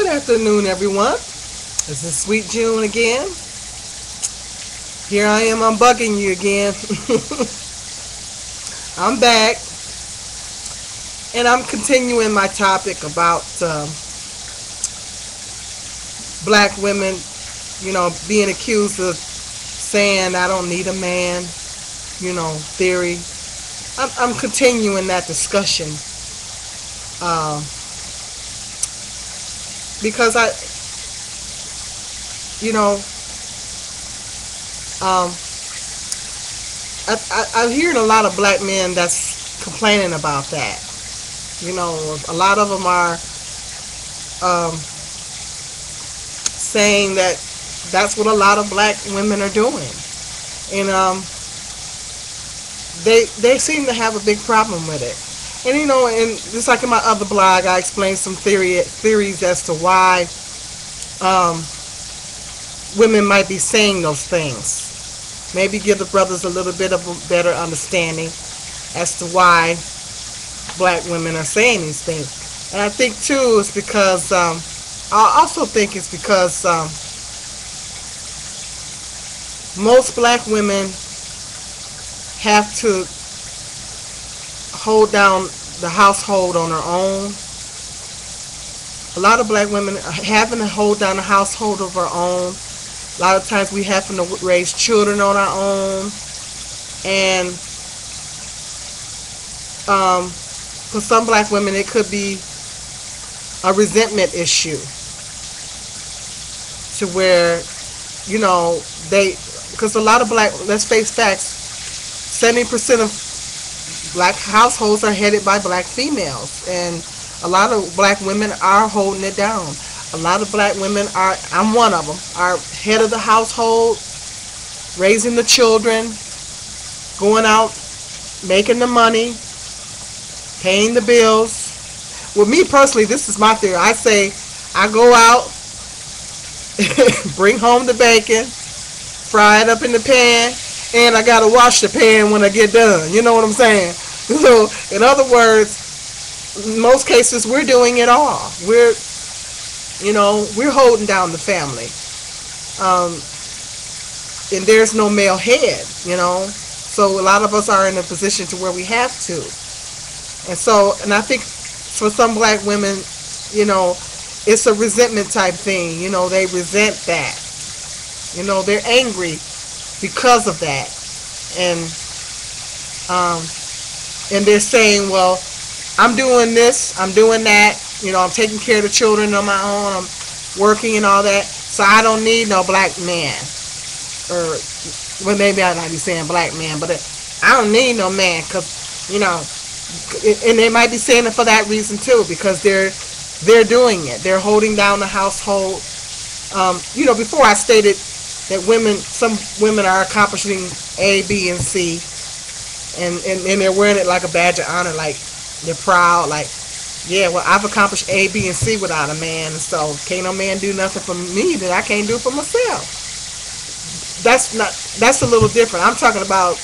Good afternoon, everyone. This is Sweet June again. Here I am, I'm bugging you again. I'm back, and I'm continuing my topic about black women, being accused of saying I don't need a man, theory. I'm continuing that discussion because I'm hearing a lot of black men that's complaining about that. A lot of them are saying that that's what a lot of black women are doing, and they seem to have a big problem with it. And and just like in my other blog, I explained some theories as to why women might be saying those things. Maybe give the brothers a little bit of a better understanding as to why black women are saying these things. And I think too it's because I also think it's because most black women have to hold down the household on their own. A lot of black women are having to hold down the household of our own. A lot of times we having to raise children on our own. And for some black women it could be a resentment issue, to where because a lot of let's face facts, 70% of black households are headed by black females, and a lot of black women are holding it down. A lot of black women I'm one of them, are head of the household, raising the children, going out, making the money, paying the bills. Well, me personally, this is my theory. I say I go out, bring home the bacon, fry it up in the pan, and I gotta wash the pan when I get done. You know what I'm saying? So, in other words, in most cases, we're doing it all. We're holding down the family. And there's no male head, So a lot of us are in a position to where we have to. And I think for some black women, it's a resentment type thing. They resent that. They're angry because of that. And they're saying, well, I'm doing this, I'm doing that, I'm taking care of the children on my own, I'm working and all that, so I don't need no black man. Or, well, maybe I might be saying black man, but I don't need no man, because, and they might be saying it for that reason too, because they're doing it. They're holding down the household. Before I stated that some women are accomplishing A, B, and C, and they're wearing it like a badge of honor, like they're proud, like, yeah, well, I've accomplished A, B, and C without a man, and so can't no man do nothing for me that I can't do for myself. That's a little different. I'm talking about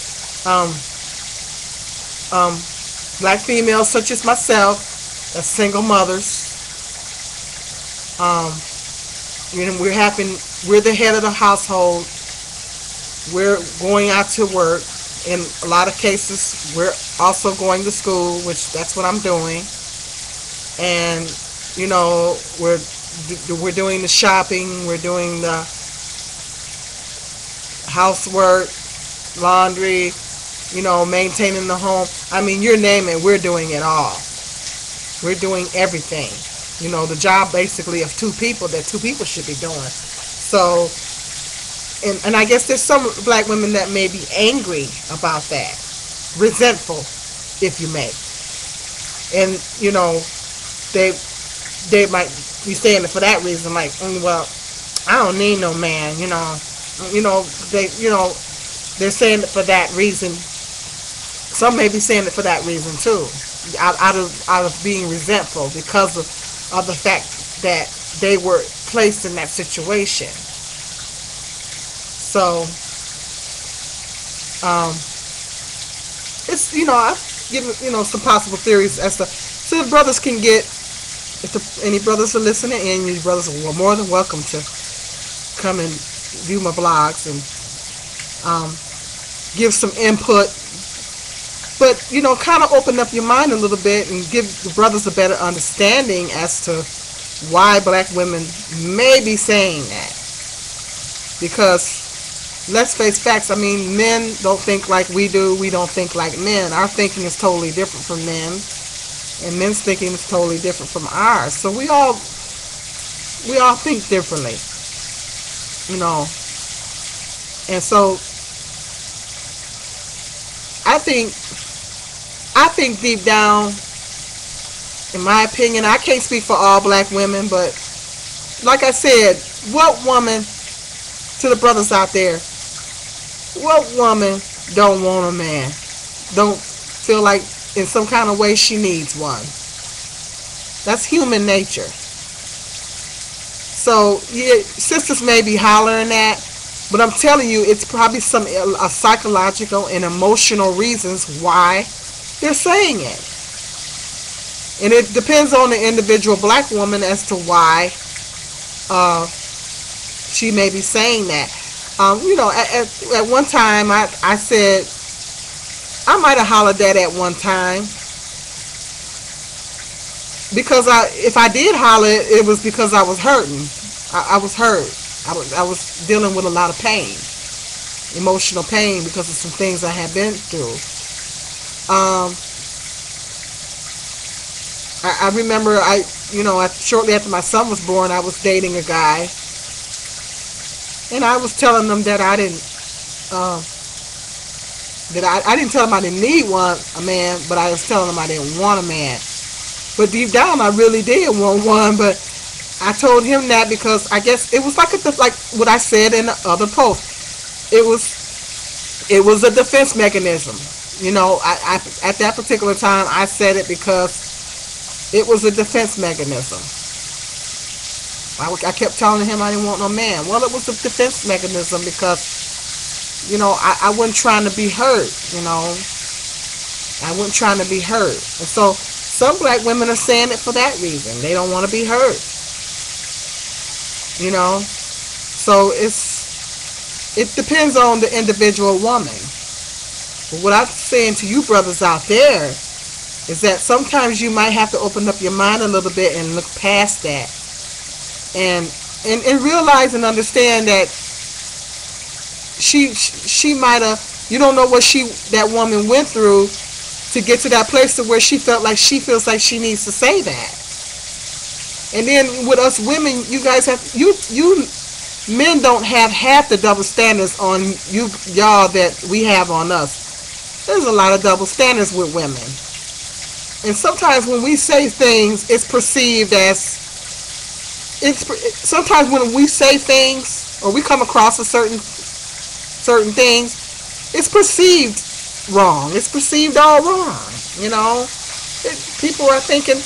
black females such as myself, as single mothers. We're the head of the household. We're going out to work. In a lot of cases, we're also going to school, which that's what I'm doing. And we're doing the shopping, we're doing the housework, laundry, maintaining the home. I mean, you name it, we're doing it all. We're doing everything. The job basically of two people that two people should be doing. So, and I guess there's some black women that may be angry about that, resentful, if you may. And they might be saying it for that reason, like, well, I don't need no man, they're saying it for that reason. Some may be saying it for that reason too, out of being resentful because of the fact that they were placed in that situation. So it's I've given some possible theories as to so the brothers can get if any brothers are listening in, you brothers are more than welcome to come and view my blogs and um, give some input. But, kind of open up your mind a little bit and give the brothers a better understanding as to why black women may be saying that. Because, let's face facts, men don't think like we do. We don't think like men. Our thinking is totally different from men. And men's thinking is totally different from ours. So we all think differently. And so I think deep down, in my opinion, I can't speak for all black women, but like I said, what woman, to the brothers out there, what woman don't want a man? Don't feel like in some kind of way she needs one? That's human nature. So, yeah, sisters may be hollering that, but I'm telling you, it's probably some psychological and emotional reasons why they're saying it. And it depends on the individual black woman as to why she may be saying that. At one time, I said, I might have hollered that at one time. Because if I did holler, it was because I was hurting. I was hurt. I was dealing with a lot of pain, emotional pain, because of some things I had been through. I remember shortly after my son was born, I was dating a guy, and I was telling them that I didn't tell him I didn't need a man, but I was telling him I didn't want a man. But deep down, I really did want one, but I told him that because I guess it was like what I said in the other post. It was a defense mechanism. I at that particular time, I said it because it was a defense mechanism. I kept telling him I didn't want no man. Well, it was a defense mechanism because, I wasn't trying to be hurt, I wasn't trying to be hurt. And so some black women are saying it for that reason. They don't want to be hurt. So it depends on the individual woman. But what I'm saying to you brothers out there is that sometimes you might have to open up your mind a little bit and look past that. And realize and understand that she might have, you don't know what that woman went through to get to that place to where she feels like she needs to say that. And then with us women, you guys have, you men don't have half the double standards on y'all that we have on us. There's a lot of double standards with women. And sometimes when we say things, it's perceived as, sometimes when we say things or we come across a certain things, it's perceived wrong. It's perceived all wrong. People are thinking,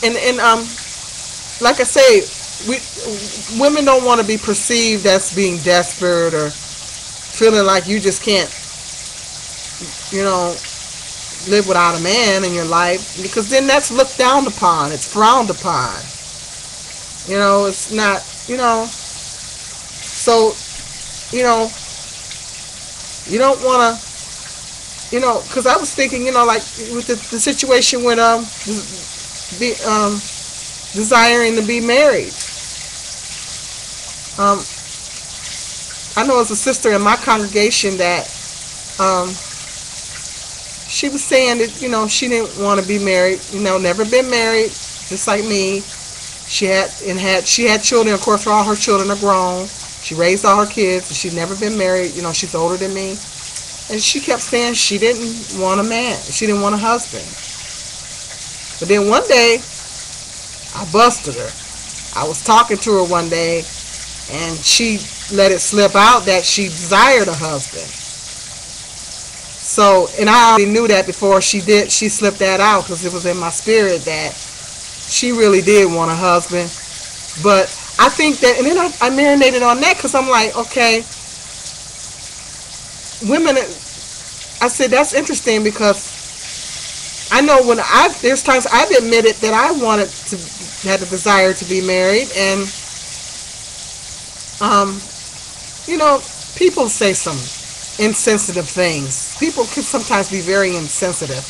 and like I say, women don't want to be perceived as being desperate or feeling like you just can't, live without a man in your life, because then that's looked down upon. It's frowned upon. It's not, so, you don't want to, because I was thinking, like with the situation with desiring to be married. I know as a sister in my congregation that she was saying that she didn't want to be married, never been married, just like me. She had children. Of course, all her children are grown. She raised all her kids, and she'd never been married. She's older than me, and she kept saying she didn't want a man. She didn't want a husband. But then one day, I busted her. I was talking to her one day, and she let it slip out that she desired a husband. So, and I already knew that before she slipped that out, because it was in my spirit that she really did want a husband. But I think that, and then I marinated on that, because I'm like, okay, women, I said, that's interesting, because I know when there's times I've admitted that I had a desire to be married, and um, you know, people say some insensitive things. People can sometimes be very insensitive,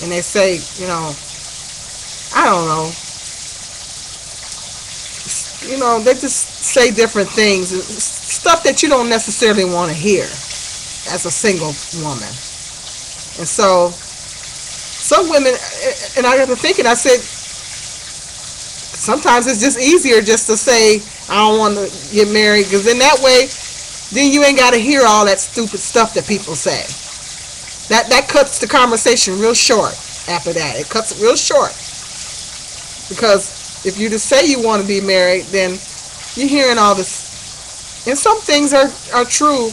and they say, I don't know, they just say different things, stuff that you don't necessarily want to hear as a single woman. And so some women, and I got to thinking, I said, sometimes it's just easier just to say, I don't want to get married, because in that way, then you ain't got to hear all that stupid stuff that people say. That cuts the conversation real short after that. It cuts it real short. Because if you just say you want to be married, then you're hearing all this. And some things are true,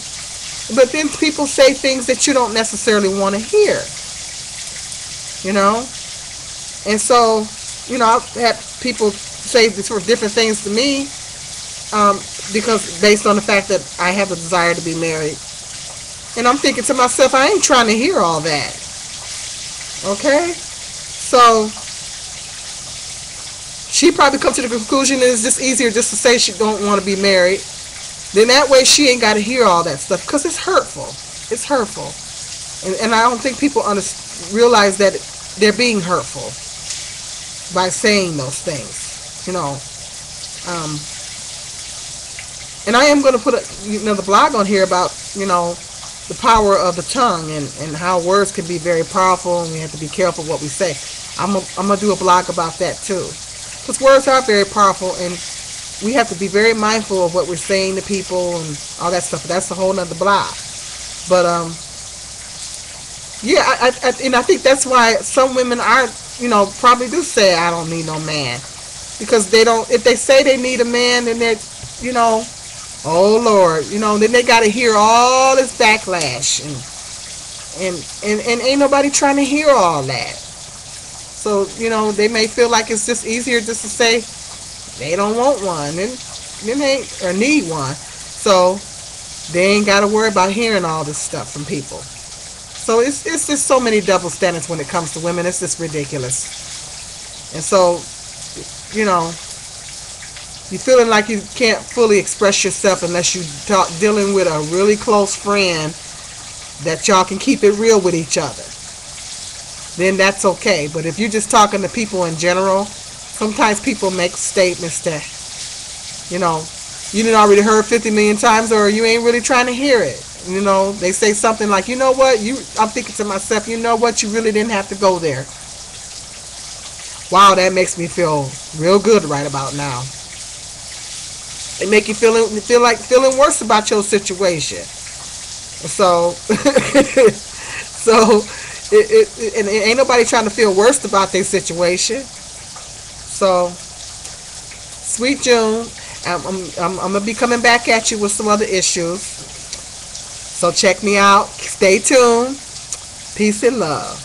but then people say things that you don't necessarily want to hear. And so, I've had people say different things to me, because based on the fact that I have a desire to be married. And I'm thinking to myself, I ain't trying to hear all that. Okay? So she probably come to the conclusion that it's just easier just to say she don't want to be married. Then that way she ain't got to hear all that stuff, because it's hurtful. It's hurtful. And I don't think people realize that they're being hurtful by saying those things. And I am going to put the blog on here about, the power of the tongue, and how words can be very powerful, and we have to be careful what we say. I'm going to do a blog about that too. Because words are very powerful, and we have to be very mindful of what we're saying to people and all that stuff. That's a whole nother blog. But, yeah, I think that's why some women are, probably do say, I don't need no man. Because if they say they need a man, then they're, oh Lord, then they got to hear all this backlash, and ain't nobody trying to hear all that. So, they may feel like it's just easier just to say they don't want one, or need one. So they ain't got to worry about hearing all this stuff from people. So it's just so many double standards when it comes to women. It's just ridiculous. And so, you're feeling like you can't fully express yourself unless you dealing with a really close friend that y'all can keep it real with each other. Then that's okay. But if you're just talking to people in general, sometimes people make statements that, you done already heard 50 million times, or you ain't really trying to hear it. They say something like, I'm thinking to myself, you really didn't have to go there. Wow, that makes me feel real good right about now. They make you feel like feeling worse about your situation. So, and ain't nobody trying to feel worse about their situation. So, sweet June, I'm gonna be coming back at you with some other issues. So check me out. Stay tuned. Peace and love.